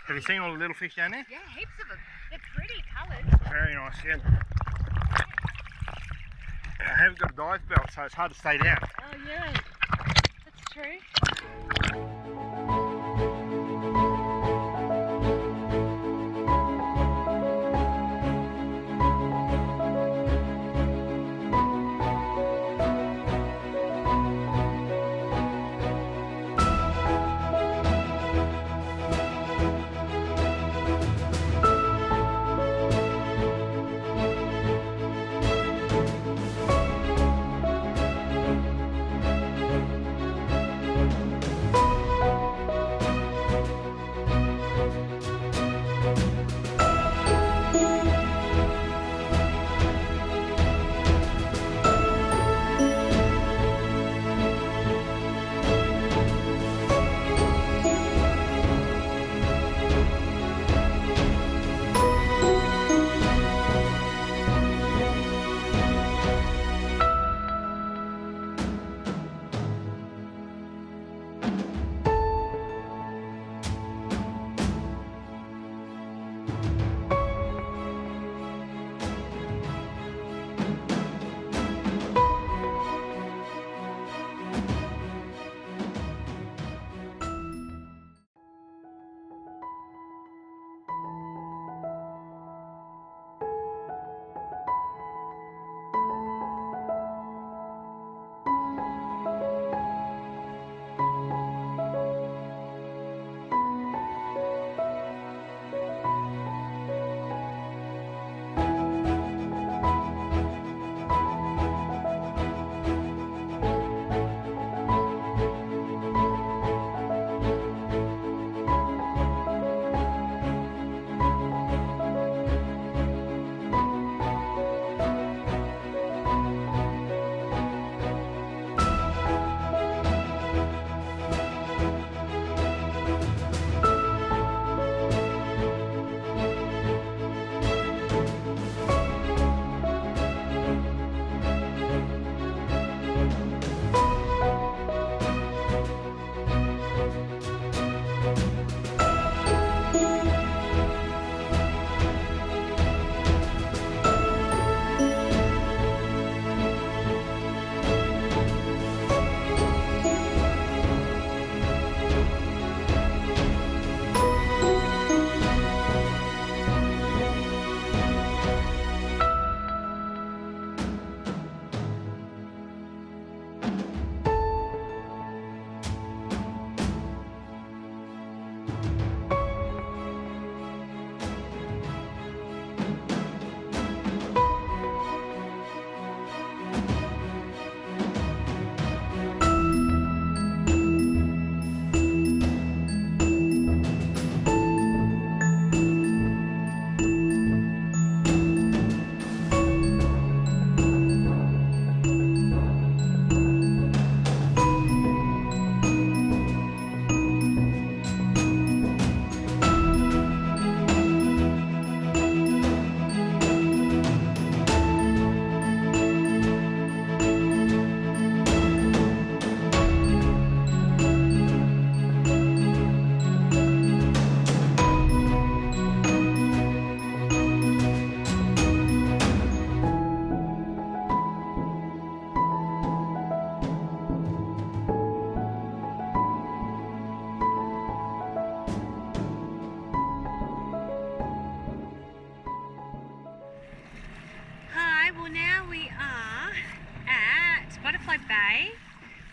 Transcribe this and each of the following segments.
Have you seen all the little fish down there? Yeah, heaps of them. They're pretty coloured. Very nice, yeah. I haven't got a dive belt, so it's hard to stay down. Oh yeah, that's true.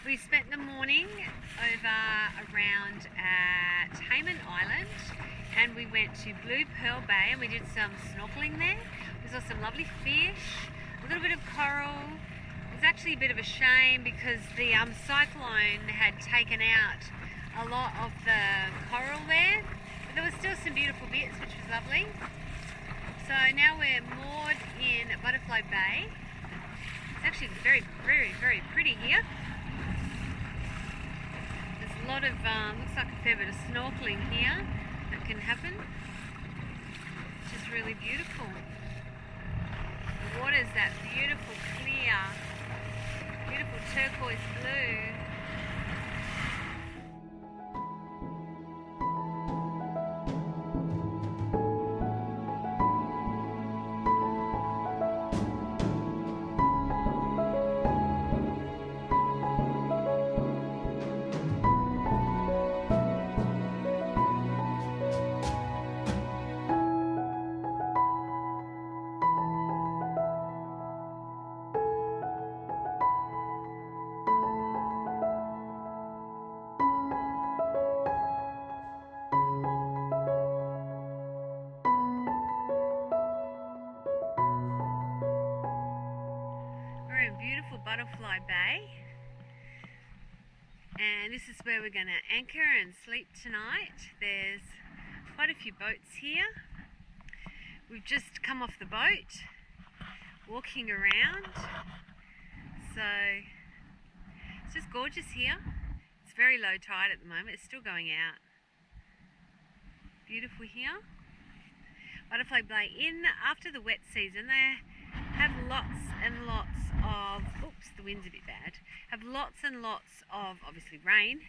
We spent the morning over around at Hayman Island, and we went to Blue Pearl Bay and we did some snorkeling there. We saw some lovely fish, a little bit of coral. It was actually a bit of a shame because the cyclone had taken out a lot of the coral there, but there was still some beautiful bits, which was lovely. So now we're moored in Butterfly Bay. It's actually very, very, very pretty here. There's a lot of, looks like a fair bit of snorkeling here that can happen, which is really beautiful. The water's that beautiful, clear, beautiful turquoise blue. beautiful Butterfly Bay. And this is where we're going to anchor and sleep tonight. There's quite a few boats here. We've just come off the boat, walking around. So it's just gorgeous here. It's very low tide at the moment. It's still going out. Beautiful here. Butterfly Bay. After the wet season, they have lots and lots of, oops, the wind's a bit bad, have lots and lots of, obviously, rain.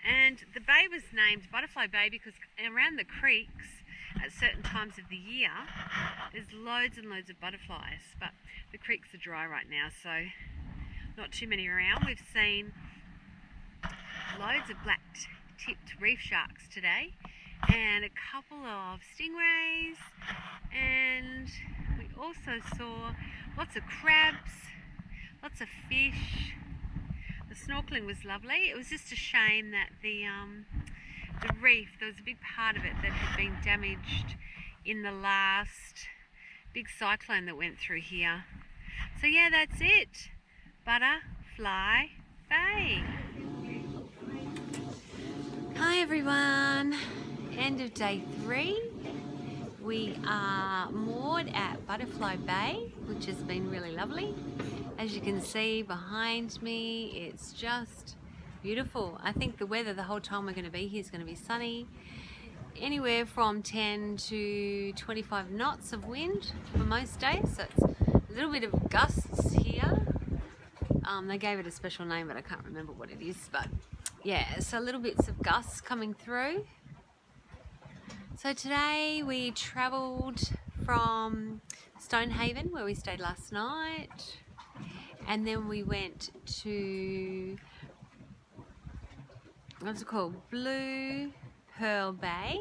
And the bay was named Butterfly Bay because around the creeks at certain times of the year there's loads and loads of butterflies, but the creeks are dry right now, so not too many around. We've seen loads of black-tipped reef sharks today and a couple of stingrays, and we also saw lots of crabs, lots of fish. The snorkeling was lovely. It was just a shame that the reef, there was a big part of it that had been damaged in the last big cyclone that went through here. So yeah, that's it. Butterfly Bay. Hi everyone. End of day 3. We are moored at Butterfly Bay, which has been really lovely. As you can see behind me, it's just beautiful. I think the weather the whole time we're going to be here is going to be sunny. Anywhere from 10 to 25 knots of wind for most days, so it's a little bit of gusts here. They gave it a special name, but I can't remember what it is. But yeah, so little bits of gusts coming through. So today we travelled from Stonehaven, where we stayed last night, and then we went to, what's it called, Blue Pearl Bay,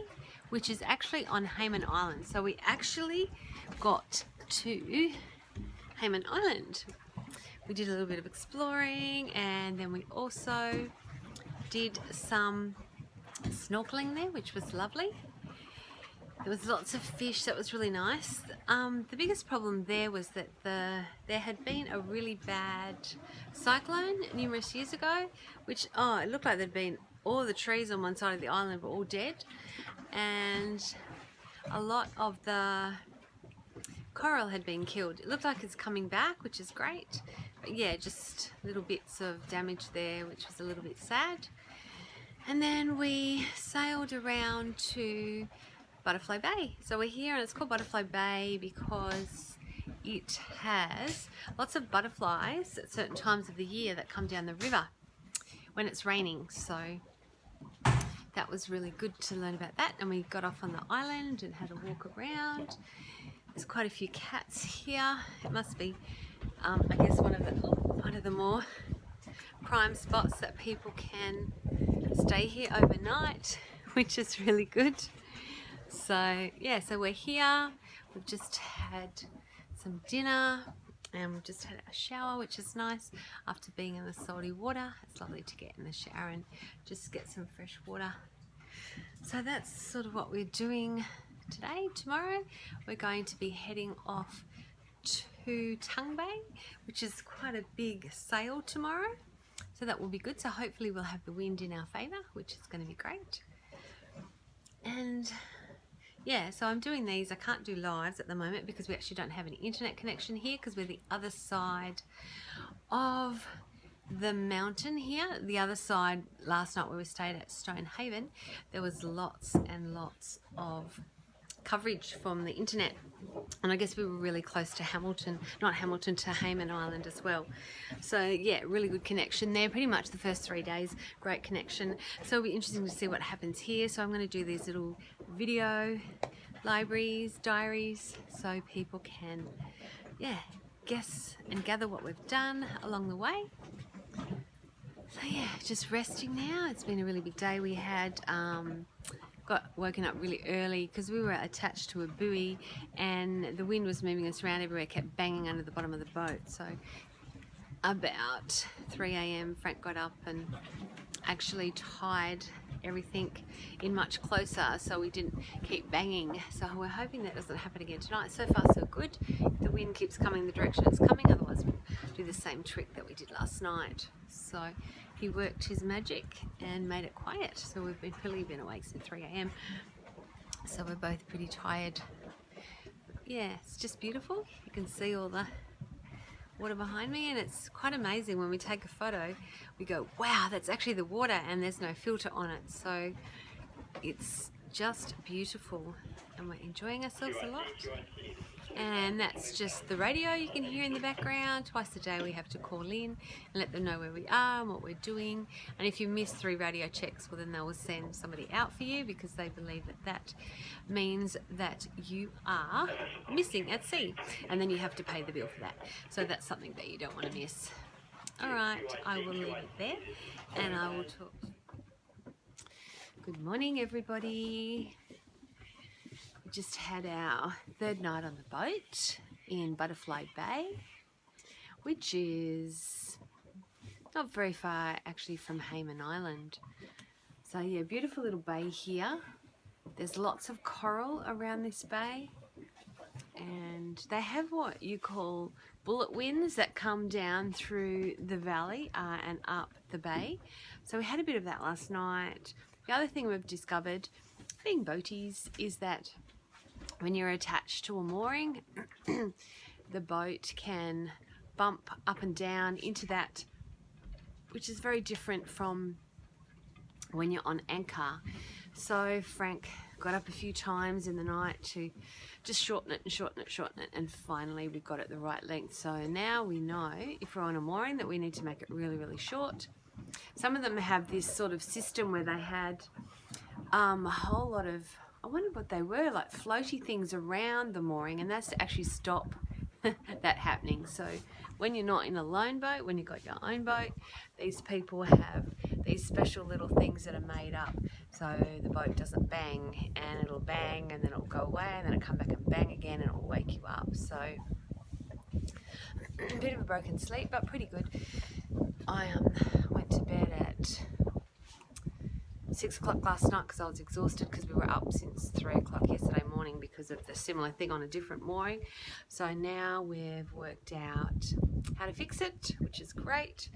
which is actually on Hayman Island. So we actually got to Hayman Island. We did a little bit of exploring, and then we also did some snorkeling there, which was lovely. There was lots of fish, that was really nice. The biggest problem there was that there had been a really bad cyclone numerous years ago, which, it looked like there'd been all the trees on one side of the island were all dead, and a lot of the coral had been killed. It looked like it's coming back, which is great, but yeah, just little bits of damage there, which was a little bit sad. And then we sailed around to Butterfly Bay. So we're here, and it's called Butterfly Bay because it has lots of butterflies at certain times of the year that come down the river when it's raining. So that was really good to learn about that. And we got off on the island and had a walk around. There's quite a few cats here. It must be, I guess, one of the more prime spots that people can stay here overnight, which is really good. So yeah, so we're here. We've just had some dinner and we've just had a shower, which is nice after being in the salty water. It's lovely to get in the shower and just get some fresh water. So that's sort of what we're doing today. Tomorrow we're going to be heading off to Tongue Bay, which is quite a big sail tomorrow. So that will be good. So hopefully we'll have the wind in our favour, which is going to be great. And yeah, so I'm doing these. I can't do lives at the moment because we actually don't have any internet connection here because we're the other side of the mountain here. The other side, last night where we stayed at Stonehaven, there was lots and lots of coverage from the internet, and I guess we were really close to Hamilton, not Hamilton, to Hayman Island as well. So yeah, really good connection there. Pretty much the first 3 days, great connection. So it'll be interesting to see what happens here. So I'm going to do these little video libraries, diaries, so people can, yeah, guess and gather what we've done along the way. So yeah, just resting now. It's been a really big day. We had got woken up really early because we were attached to a buoy and the wind was moving us around everywhere, kept banging under the bottom of the boat. So about 3 AM Frank got up and actually tied everything in much closer so we didn't keep banging. So we're hoping that doesn't happen again tonight. So far so good. The wind keeps coming the direction it's coming, otherwise we'll do the same trick that we did last night. So he worked his magic and made it quiet. So we've been awake since 3 AM. So we're both pretty tired. Yeah, it's just beautiful. You can see all the water behind me, and it's quite amazing when we take a photo. We go, wow, that's actually the water, and there's no filter on it. So it's just beautiful, and we're enjoying ourselves a lot. And that's just the radio you can hear in the background. Twice a day we have to call in and let them know where we are and what we're doing. And if you miss 3 radio checks, well then they will send somebody out for you, because they believe that that means that you are missing at sea, and then you have to pay the bill for that. So that's something that you don't want to miss. Alright, I will leave it there and I will talk. Good morning everybody. Just had our 3rd night on the boat in Butterfly Bay, which is not very far actually from Hayman Island. So yeah, beautiful little bay here. There's lots of coral around this bay, and they have what you call bullet winds that come down through the valley and up the bay. So we had a bit of that last night. The other thing we've discovered, being boaties, is that when you're attached to a mooring, the boat can bump up and down into that, which is very different from when you're on anchor. So Frank got up a few times in the night to just shorten it and shorten it, shorten it, and finally we got it the right length. So now we know if we're on a mooring that we need to make it really, really short. Some of them have this sort of system where they had a whole lot of, I wonder what they were, like floaty things around the mooring, and that's to actually stop that happening. So when you're not in a lone boat, when you've got your own boat, these people have these special little things that are made up so the boat doesn't bang, and it'll bang and then it'll go away and then it'll come back and bang again and it'll wake you up. So a bit of a broken sleep, but pretty good. I went to bed at 6 o'clock last night because I was exhausted, because we were up since 3 o'clock yesterday morning because of the similar thing on a different mooring. So now we've worked out how to fix it, which is great.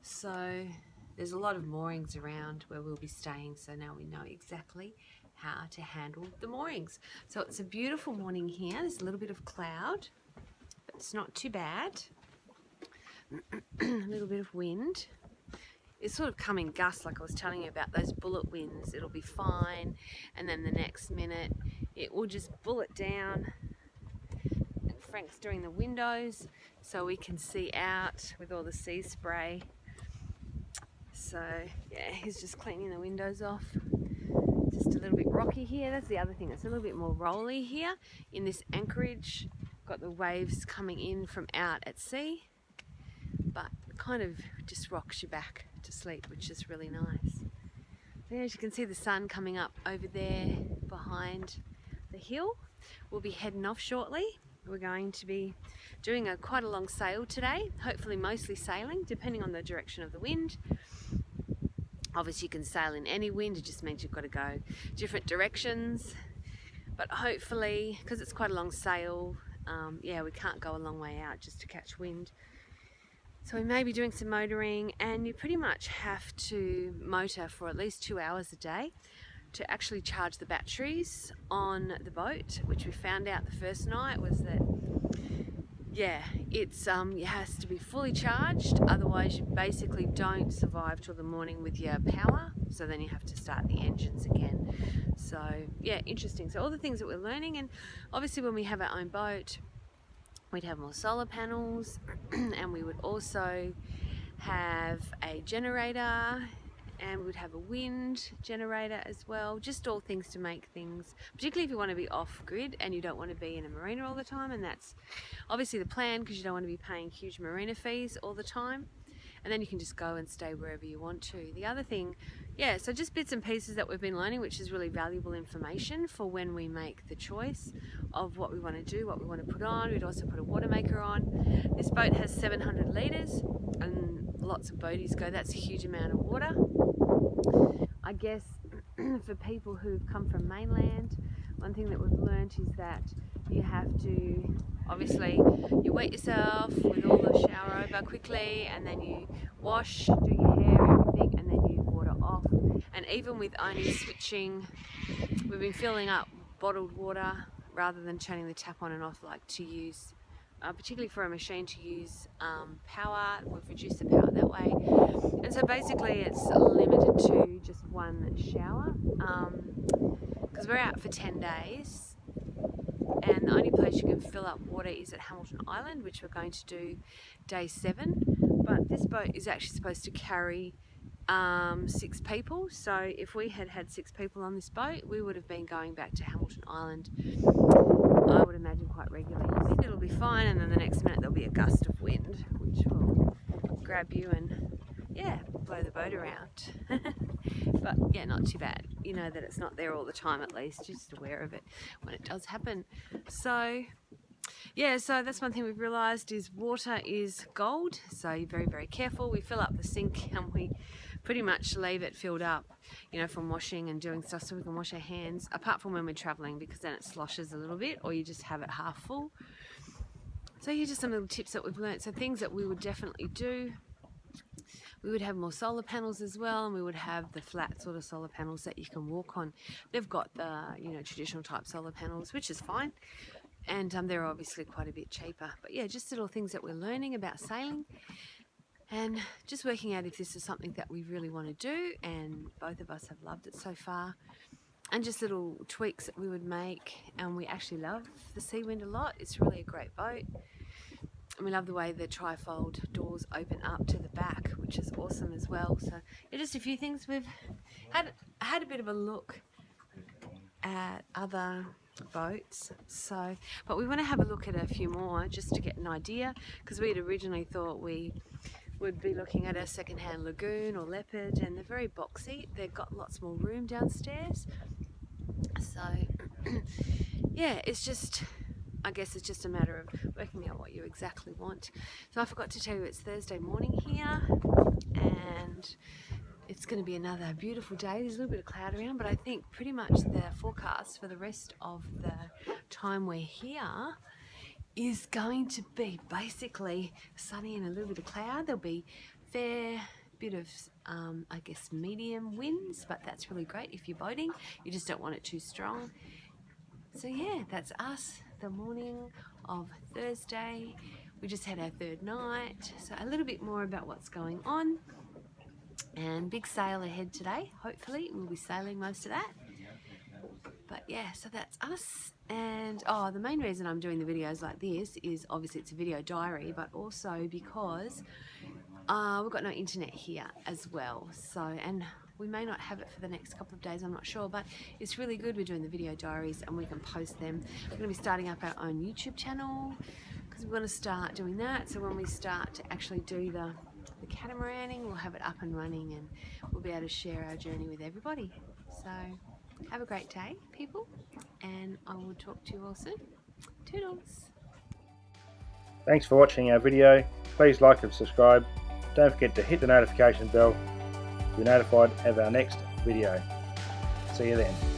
So there's a lot of moorings around where we'll be staying, so now we know exactly how to handle the moorings. So it's a beautiful morning here. There's a little bit of cloud, but it's not too bad. A little bit of wind. It's sort of come in gusts, like I was telling you about those bullet winds. It'll be fine, and then the next minute it will just bullet down. And Frank's doing the windows so we can see out with all the sea spray. So yeah, he's just cleaning the windows off. Just a little bit rocky here. That's the other thing, it's a little bit more rolly here in this anchorage. Got the waves coming in from out at sea, but kind of just rocks you back to sleep, which is really nice. So as you can see, the sun coming up over there behind the hill. We'll be heading off shortly. We're going to be doing quite a long sail today, hopefully mostly sailing, depending on the direction of the wind. Obviously you can sail in any wind, it just means you've got to go different directions. But hopefully, because it's quite a long sail, yeah, we can't go a long way out just to catch wind. So we may be doing some motoring, and you pretty much have to motor for at least 2 hours a day to actually charge the batteries on the boat, which we found out the first night was that, yeah, it has to be fully charged, otherwise you basically don't survive till the morning with your power, so then you have to start the engines again. So yeah, interesting. So all the things that we're learning, and obviously when we have our own boat, we'd have more solar panels and we would also have a generator, and we would have a wind generator as well. Just all things to make things, particularly if you want to be off grid and you don't want to be in a marina all the time, and that's obviously the plan, because you don't want to be paying huge marina fees all the time, and then you can just go and stay wherever you want to. The other thing, yeah, so just bits and pieces that we've been learning, which is really valuable information for when we make the choice of what we want to do, what we want to put on. We'd also put a water maker on. This boat has 700 litres, and lots of boaties go, that's a huge amount of water. I guess for people who've come from mainland, one thing that we've learned is that you have to, obviously, you wet yourself with all the shower over quickly, and then you wash, do your hair, everything, and then you water off. And even with only switching, we've been filling up bottled water rather than turning the tap on and off, like to use, particularly for a machine, to use power. We've reduced the power that way. And so basically it's limited to just one shower, because we're out for 10 days. And the only place you can fill up water is at Hamilton Island, which we're going to do day 7. But this boat is actually supposed to carry 6 people. So if we had had 6 people on this boat, we would have been going back to Hamilton Island, I would imagine, quite regularly. I think it'll be fine, and then the next minute there'll be a gust of wind, which will grab you and, yeah, blow the boat around. But yeah, not too bad. You know that it's not there all the time, at least. Just aware of it when it does happen. So yeah, so that's one thing we've realised is water is gold. So you're very, very careful. We fill up the sink and we pretty much leave it filled up, you know, from washing and doing stuff, so we can wash our hands, apart from when we're travelling, because then it sloshes a little bit, or you just have it half full. So here's just some little tips that we've learnt. So things that we would definitely do: we would have more solar panels as well, and we would have the flat sort of solar panels that you can walk on. They've got the, you know, traditional type solar panels, which is fine, and they're obviously quite a bit cheaper. But yeah, just little things that we're learning about sailing, and just working out if this is something that we really want to do, and both of us have loved it so far. And just little tweaks that we would make, and we actually love the Seawind a lot. It's really a great boat. And we love the way the trifold doors open up to the back, which is awesome as well. So yeah, just a few things. We've had a bit of a look at other boats, so but we want to have a look at a few more just to get an idea, because we had originally thought we would be looking at a second-hand Lagoon or Leopard, and they're very boxy. They've got lots more room downstairs. So yeah, it's just, I guess it's just a matter of working out what you exactly want. So I forgot to tell you, it's Thursday morning here, and it's going to be another beautiful day. There's a little bit of cloud around, but I think pretty much the forecast for the rest of the time we're here is going to be basically sunny and a little bit of cloud. There'll be fair bit of, I guess, medium winds, but that's really great if you're boating. You just don't want it too strong. So yeah, that's us, the morning of Thursday. We just had our 3rd night, so a little bit more about what's going on. And big sail ahead today. Hopefully we'll be sailing most of that. But yeah, so that's us. And oh, the main reason I'm doing the videos like this is obviously it's a video diary, but also because we've got no internet here as well. So, and we may not have it for the next couple of days, I'm not sure, but it's really good. We're doing the video diaries and we can post them. We're going to be starting up our own YouTube channel because we want to start doing that. So when we start to actually do the catamaraning, we'll have it up and running, and we'll be able to share our journey with everybody. So have a great day, people, and I will talk to you all soon. Toodles. Thanks for watching our video. Please like and subscribe. Don't forget to hit the notification bell to be notified of our next video. See you then.